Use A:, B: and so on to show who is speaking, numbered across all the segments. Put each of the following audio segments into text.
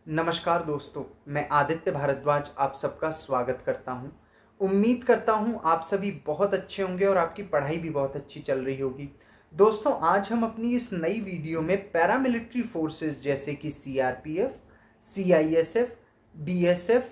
A: नमस्कार दोस्तों, मैं आदित्य भारद्वाज आप सबका स्वागत करता हूं। उम्मीद करता हूं आप सभी बहुत अच्छे होंगे और आपकी पढ़ाई भी बहुत अच्छी चल रही होगी। दोस्तों, आज हम अपनी इस नई वीडियो में पैरामिलिट्री फोर्सेस जैसे कि CRPF, CISF, BSF,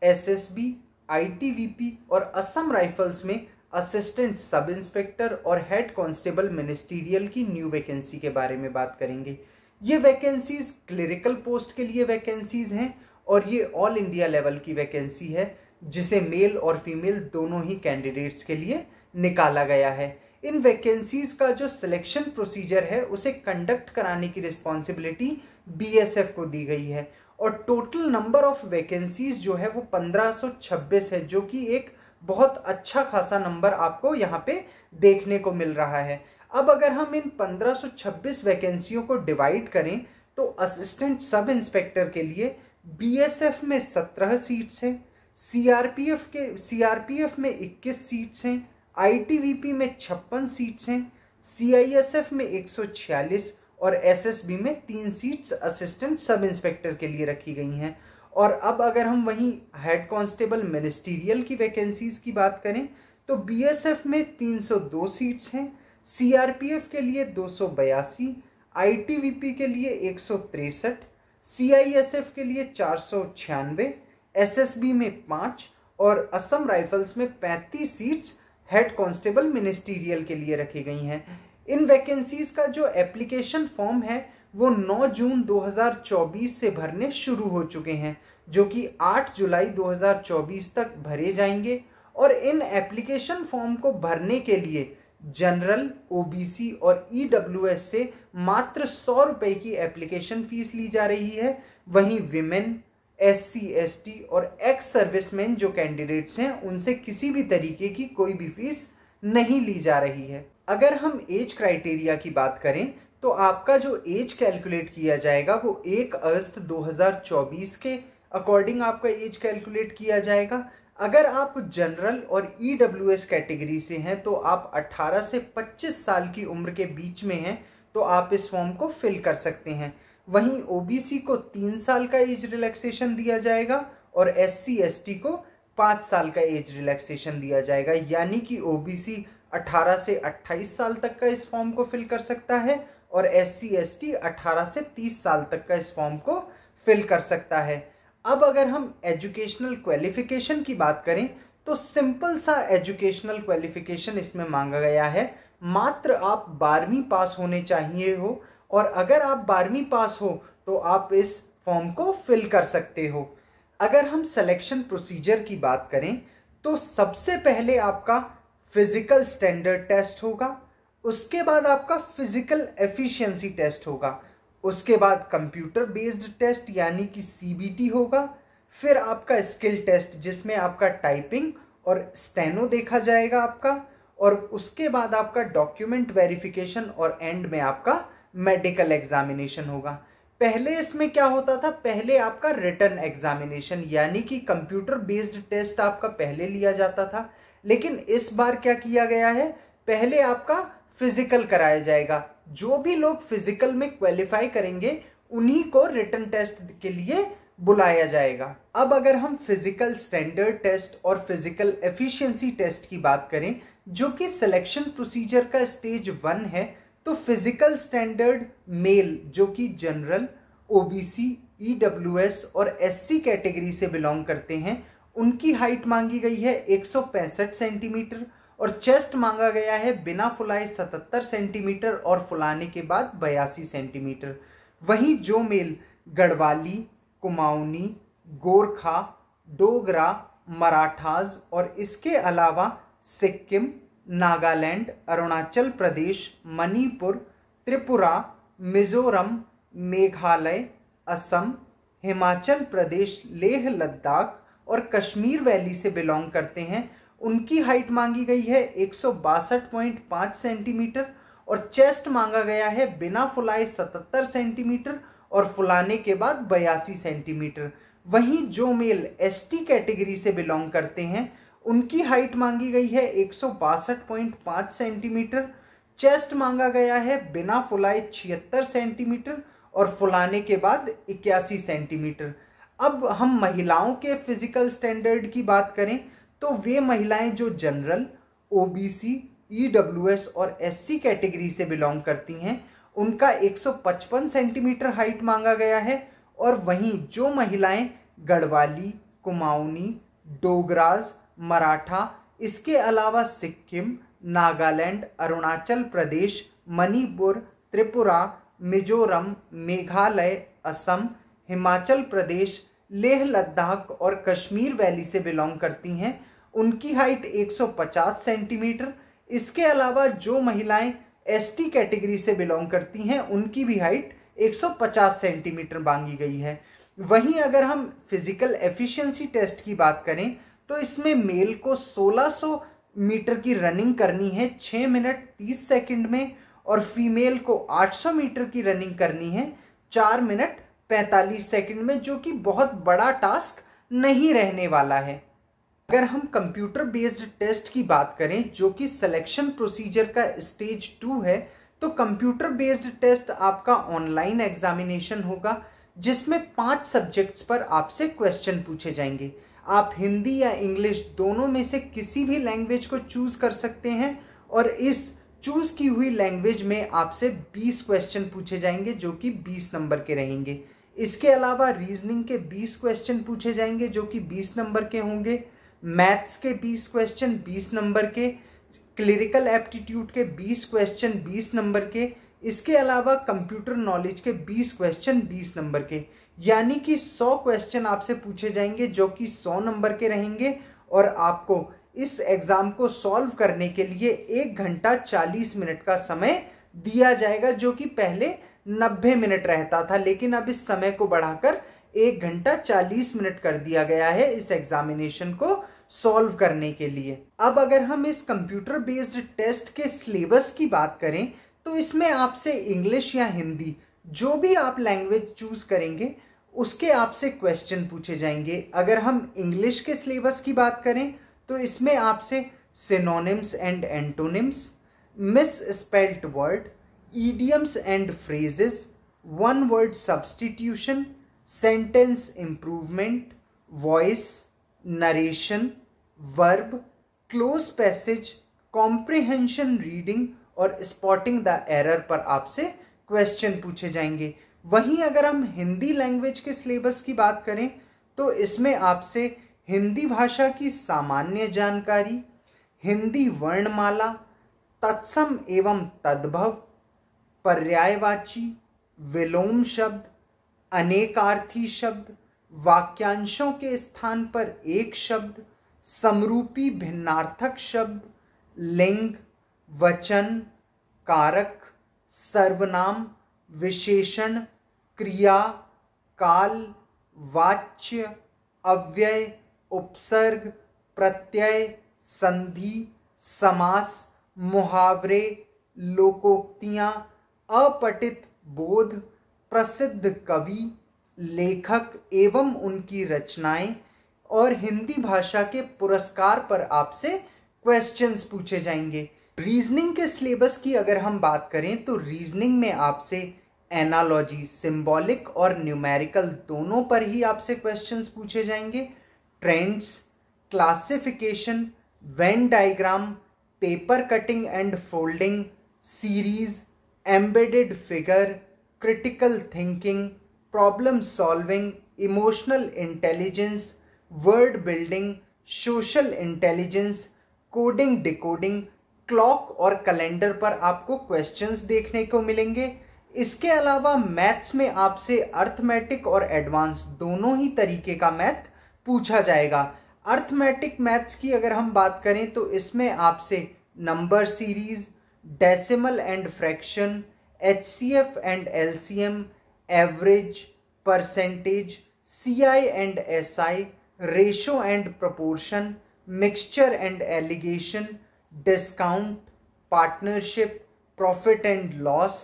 A: SSB, ITBP और असम राइफल्स में असिस्टेंट सब इंस्पेक्टर और हेड कांस्टेबल मिनिस्टीरियल की न्यू वैकेंसी के बारे में बात करेंगे। ये वैकेंसीज क्लरिकल पोस्ट के लिए वैकेंसीज हैं और ये ऑल इंडिया लेवल की वैकेंसी है जिसे मेल और फीमेल दोनों ही कैंडिडेट्स के लिए निकाला गया है। इन वैकेंसीज का जो सिलेक्शन प्रोसीजर है उसे कंडक्ट कराने की रिस्पॉन्सिबिलिटी बीएसएफ को दी गई है और टोटल नंबर ऑफ वैकेंसीज जो है वो 1526 है, जो कि एक बहुत अच्छा खासा नंबर आपको यहाँ पे देखने को मिल रहा है। अब अगर हम इन 1526 वैकेंसियों को डिवाइड करें तो असिस्टेंट सब इंस्पेक्टर के लिए बीएसएफ में 17 सीट्स हैं, सीआरपीएफ में 21 सीट्स हैं, आईटीबीपी में 56 सीट्स हैं, सीआईएसएफ में 146 और एसएसबी में 3 सीट्स असिस्टेंट सब इंस्पेक्टर के लिए रखी गई हैं। और अब अगर हम वहीं हेड कांस्टेबल मिनिस्टीरियल की वैकेंसीज की बात करें तो बीएसएफ में 302 सीट्स हैं, सीआरपीएफ के लिए 282, आईटीबीपी के लिए 163, सीआईएसएफ के लिए 496, एसएसबी में 5 और असम राइफल्स में 35 सीट्स हेड कांस्टेबल मिनिस्टीरियल के लिए रखी गई हैं। इन वैकेंसीज का जो एप्लीकेशन फॉर्म है वो 9 जून 2024 से भरने शुरू हो चुके हैं, जो कि 8 जुलाई 2024 तक भरे जाएंगे। और इन एप्लीकेशन फॉर्म को भरने के लिए जनरल, ओबीसी और ईडब्ल्यूएस से मात्र 100 रुपए की एप्लीकेशन फीस ली जा रही है। वहीं विमेन, एससी, एसटी और एक्स सर्विसमैन जो कैंडिडेट्स हैं उनसे किसी भी तरीके की कोई भी फीस नहीं ली जा रही है। अगर हम एज क्राइटेरिया की बात करें तो आपका जो एज कैलकुलेट किया जाएगा वो 1 अगस्त 2024 के अकॉर्डिंग आपका एज कैलकुलेट किया जाएगा। अगर आप जनरल और ईडब्ल्यूएस कैटेगरी से हैं तो आप 18 से 25 साल की उम्र के बीच में हैं तो आप इस फॉर्म को फिल कर सकते हैं। वहीं ओबीसी को 3 साल का एज रिलैक्सेशन दिया जाएगा और एससी एसटी को 5 साल का एज रिलैक्सेशन दिया जाएगा, यानी कि ओबीसी 18 से 28 साल तक का इस फॉर्म को फिल कर सकता है और एससी एसटी 18 से 30 साल तक का इस फॉर्म को फिल कर सकता है। अब अगर हम एजुकेशनल क्वालिफिकेशन की बात करें तो सिंपल सा एजुकेशनल क्वालिफिकेशन इसमें मांगा गया है। मात्र आप 12वीं पास होने चाहिए हो और अगर आप 12वीं पास हो तो आप इस फॉर्म को फिल कर सकते हो। अगर हम सिलेक्शन प्रोसीजर की बात करें तो सबसे पहले आपका फिजिकल स्टैंडर्ड टेस्ट होगा, उसके बाद आपका फिजिकल एफिशिएंसी टेस्ट होगा, उसके बाद कंप्यूटर बेस्ड टेस्ट यानी कि सीबीटी होगा, फिर आपका स्किल टेस्ट जिसमें आपका टाइपिंग और स्टेनो देखा जाएगा आपका, और उसके बाद आपका डॉक्यूमेंट वेरिफिकेशन और एंड में आपका मेडिकल एग्जामिनेशन होगा। पहले इसमें क्या होता था, पहले आपका रिटन एग्जामिनेशन यानी कि कंप्यूटर बेस्ड टेस्ट आपका पहले लिया जाता था, लेकिन इस बार क्या किया गया है, पहले आपका फिजिकल कराया जाएगा। जो भी लोग फिजिकल में क्वालिफाई करेंगे उन्हीं को रिटन टेस्ट के लिए बुलाया जाएगा। अब अगर हम फिजिकल स्टैंडर्ड टेस्ट और फिजिकल एफिशिएंसी टेस्ट की बात करें जो कि सिलेक्शन प्रोसीजर का स्टेज 1 है, तो फिजिकल स्टैंडर्ड मेल जो कि जनरल, ओबीसी, ईडब्ल्यूएस और एससी कैटेगरी से बिलोंग करते हैं उनकी हाइट मांगी गई है 165 सेंटीमीटर और चेस्ट मांगा गया है बिना फुलाए 77 सेंटीमीटर और फुलाने के बाद 82 सेंटीमीटर। वहीं जो मेल गढ़वाली, कुमाऊनी, गोरखा, डोगरा, मराठास और इसके अलावा सिक्किम, नागालैंड, अरुणाचल प्रदेश, मणिपुर, त्रिपुरा, मिजोरम, मेघालय, असम, हिमाचल प्रदेश, लेह लद्दाख और कश्मीर वैली से बिलोंग करते हैं उनकी हाइट मांगी गई है 162.5 सेंटीमीटर और चेस्ट मांगा गया है बिना फुलाए 77 सेंटीमीटर और फुलाने के बाद 82 सेंटीमीटर। वहीं जो मेल एसटी कैटेगरी से बिलोंग करते हैं उनकी हाइट मांगी गई है 162.5 सेंटीमीटर, चेस्ट मांगा गया है बिना फुलाए 76 सेंटीमीटर और फुलाने के बाद 81 सेंटीमीटर। अब हम महिलाओं के फिजिकल स्टैंडर्ड की बात करें तो वे महिलाएं जो जनरल, ओबीसी, ईडब्ल्यूएस और एससी कैटेगरी से बिलोंग करती हैं उनका 155 सेंटीमीटर हाइट मांगा गया है। और वहीं जो महिलाएं गढ़वाली, कुमाऊनी, डोगराज, मराठा, इसके अलावा सिक्किम, नागालैंड, अरुणाचल प्रदेश, मणिपुर, त्रिपुरा, मिजोरम, मेघालय, असम, हिमाचल प्रदेश, लेह लद्दाख और कश्मीर वैली से बिलोंग करती हैं उनकी हाइट 150 सेंटीमीटर। इसके अलावा जो महिलाएं एसटी कैटेगरी से बिलोंग करती हैं उनकी भी हाइट 150 सेंटीमीटर मांगी गई है। वहीं अगर हम फिजिकल एफिशिएंसी टेस्ट की बात करें तो इसमें मेल को 1600 मीटर की रनिंग करनी है 6 मिनट 30 सेकंड में, और फीमेल को 800 मीटर की रनिंग करनी है 4 मिनट 45 सेकंड में, जो कि बहुत बड़ा टास्क नहीं रहने वाला है। अगर हम कंप्यूटर बेस्ड टेस्ट की बात करें जो कि सिलेक्शन प्रोसीजर का स्टेज 2 है, तो कंप्यूटर बेस्ड टेस्ट आपका ऑनलाइन एग्जामिनेशन होगा जिसमें 5 सब्जेक्ट्स पर आपसे क्वेश्चन पूछे जाएंगे। आप हिंदी या इंग्लिश दोनों में से किसी भी लैंग्वेज को चूज कर सकते हैं और इस चूज की हुई लैंग्वेज में आपसे 20 क्वेश्चन पूछे जाएंगे जो कि 20 नंबर के रहेंगे। इसके अलावा रीजनिंग के 20 क्वेश्चन पूछे जाएंगे जो कि 20 नंबर के होंगे, मैथ्स के 20 क्वेश्चन 20 नंबर के, क्लिरिकल एप्टीट्यूड के 20 क्वेश्चन 20 नंबर के, इसके अलावा कंप्यूटर नॉलेज के 20 क्वेश्चन 20 नंबर के, यानी कि 100 क्वेश्चन आपसे पूछे जाएंगे जो कि 100 नंबर के रहेंगे। और आपको इस एग्जाम को सॉल्व करने के लिए 1 घंटा 40 मिनट का समय दिया जाएगा, जो कि पहले 90 मिनट रहता था, लेकिन अब इस समय को बढ़ाकर 1 घंटा 40 मिनट कर दिया गया है इस एग्जामिनेशन को सॉल्व करने के लिए। अब अगर हम इस कंप्यूटर बेस्ड टेस्ट के सिलेबस की बात करें तो इसमें आपसे इंग्लिश या हिंदी जो भी आप लैंग्वेज चूज करेंगे उसके आपसे क्वेश्चन पूछे जाएंगे। अगर हम इंग्लिश के सिलेबस की बात करें तो इसमें आपसे synonyms and antonyms, miss spelt word, idioms and phrases, one word substitution, sentence improvement, voice, narration, verb, close passage, comprehension reading और spotting the error पर आपसे क्वेश्चन पूछे जाएंगे। वहीं अगर हम हिंदी लैंग्वेज के सिलेबस की बात करें तो इसमें आपसे हिंदी भाषा की सामान्य जानकारी, हिंदी वर्णमाला, तत्सम एवं तद्भव, पर्यायवाची, विलोम शब्द, अनेकार्थी शब्द, वाक्यांशों के स्थान पर एक शब्द, समरूपी भिन्नार्थक शब्द, लिंग, वचन, कारक, सर्वनाम, विशेषण, क्रिया, काल, वाच्य, अव्यय, उपसर्ग, प्रत्यय, संधि, समास, मुहावरे, लोकोक्तियां, अपठित बोध, प्रसिद्ध कवि, लेखक एवं उनकी रचनाएं और हिंदी भाषा के पुरस्कार पर आपसे क्वेश्चंस पूछे जाएंगे। रीजनिंग के सिलेबस की अगर हम बात करें तो रीजनिंग में आपसे एनालॉजी, सिंबॉलिक और न्यूमेरिकल दोनों पर ही आपसे क्वेश्चंस पूछे जाएंगे। Trends, classification, Venn diagram, paper cutting and folding, series, embedded figure, critical thinking, problem solving, emotional intelligence, word building, social intelligence, coding decoding, clock और कैलेंडर पर आपको क्वेश्चंस देखने को मिलेंगे। इसके अलावा मैथ्स में आपसे अर्थमेटिक और एडवांस दोनों ही तरीके का मैथ पूछा जाएगा। अर्थमेटिक मैथ्स की अगर हम बात करें तो इसमें आपसे number series, decimal and fraction, HCF and LCM, average, percentage, CI and SI, ratio and proportion, mixture and allegation, discount, partnership, profit and loss,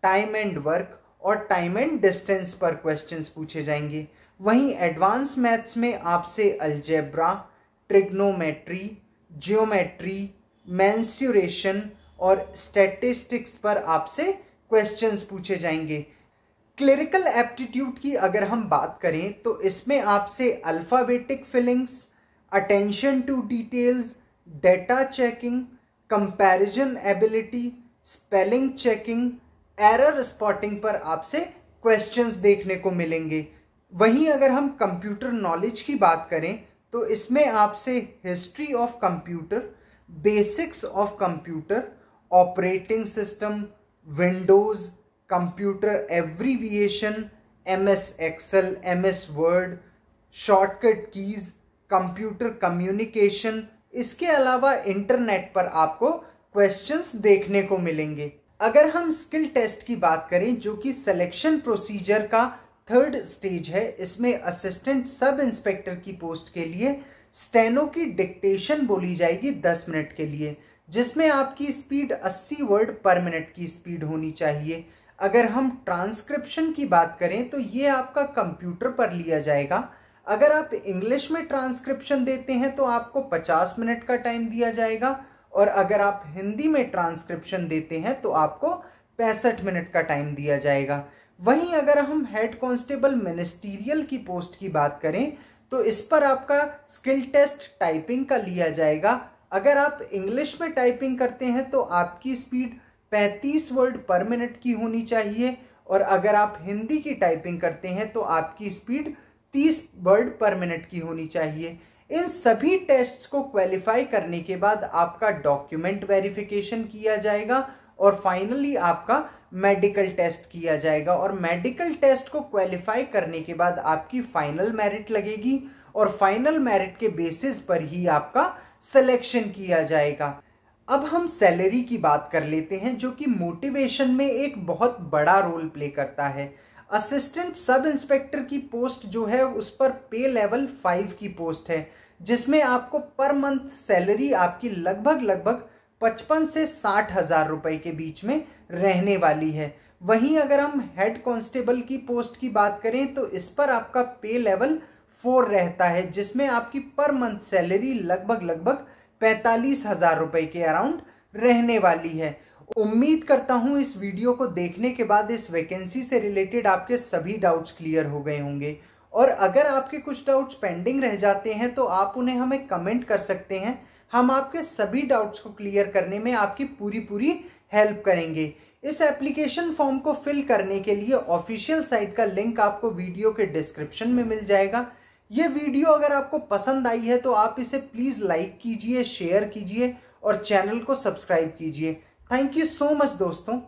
A: time and work और टाइम एंड डिस्टेंस पर क्वेश्चंस पूछे जाएंगे। वहीं advance maths में आपसे algebra, trigonometry, geometry, mensuration और statistics पर आपसे क्वेश्चंस पूछे जाएंगे। क्लरिकल एप्टीट्यूड की अगर हम बात करें तो इसमें आपसे alphabetic fillings, attention to details, data checking, comparison ability, spelling checking, error spotting पर आपसे क्वेश्चंस देखने को मिलेंगे। वहीं अगर हम कंप्यूटर नॉलेज की बात करें तो इसमें आपसे history of computer, basics of computer, operating system, Windows, computer abbreviation, MS Excel, MS Word, shortcut keys, computer communication, इसके अलावा इंटरनेट पर आपको क्वेश्चंस देखने को मिलेंगे। अगर हम स्किल टेस्ट की बात करें जो कि सिलेक्शन प्रोसीजर का 3rd स्टेज है, इसमें असिस्टेंट सब इंस्पेक्टर की पोस्ट के लिए स्टेनो की डिक्टेशन बोली जाएगी 10 मिनट के लिए, जिसमें आपकी स्पीड 80 वर्ड पर मिनट की स्पीड होनी चाहिए। अगर हम ट्रांसक्रिप्शन की बात करें तो ये आपका कंप्यूटर पर लिया जाएगा। अगर आप इंग्लिश में ट्रांसक्रिप्शन देते हैं तो आपको 50 मिनट का टाइम दिया जाएगा, और अगर आप हिंदी में ट्रांसक्रिप्शन देते हैं तो आपको 65 मिनट का टाइम दिया जाएगा। वहीं अगर हम हेड कांस्टेबल मिनिस्ट्रियल की पोस्ट की बात करें तो इस पर आपका स्किल टेस्ट टाइपिंग का लिया जाएगा। अगर आप इंग्लिश में टाइपिंग करते हैं तो आपकी स्पीड 35 वर्ड पर मिनट की होनी चाहिए, और अगर आप हिंदी की टाइपिंग करते हैं तो आपकी स्पीड 30 वर्ड पर मिनट की होनी चाहिए। इन सभी टेस्ट्स को क्वालिफाई करने के बाद आपका डॉक्यूमेंट वेरिफिकेशन किया जाएगा और फाइनली आपका मेडिकल टेस्ट किया जाएगा, और मेडिकल टेस्ट को क्वालिफाई करने के बाद आपकी फाइनल मेरिट लगेगी, और फाइनल मेरिट के बेसिस पर ही आपका सिलेक्शन किया जाएगा। अब हम सैलरी की बात कर लेते हैं जो कि मोटिवेशन में एक बहुत बड़ा रोल प्ले करता है। असिस्टेंट सब इंस्पेक्टर की पोस्ट जो है उस पर पे लेवल 5 की पोस्ट है, जिसमें आपको पर मंथ सैलरी आपकी लगभग 55 से 60 हज़ार रुपए के बीच में रहने वाली है। वहीं अगर हम हेड कांस्टेबल की पोस्ट की बात करें तो इस पर आपका पे लेवल 4 रहता है, जिसमें आपकी पर मंथ सैलरी लगभग 45 हज़ार रुपए के अराउंड रहने वाली है। उम्मीद करता हूं इस वीडियो को देखने के बाद इस वैकेंसी से रिलेटेड आपके सभी डाउट्स क्लियर हो गए होंगे, और अगर आपके कुछ डाउट्स पेंडिंग रह जाते हैं तो आप उन्हें हमें कमेंट कर सकते हैं। हम आपके सभी डाउट्स को क्लियर करने में आपकी पूरी हेल्प करेंगे। इस एप्लीकेशन फॉर्म को फिल करने के लिए ऑफिशियल साइट का लिंक आपको वीडियो के डिस्क्रिप्शन में मिल जाएगा। ये वीडियो अगर आपको पसंद आई है तो आप इसे प्लीज़ लाइक कीजिए, शेयर कीजिए और चैनल को सब्सक्राइब कीजिए। थैंक यू सो मच दोस्तों।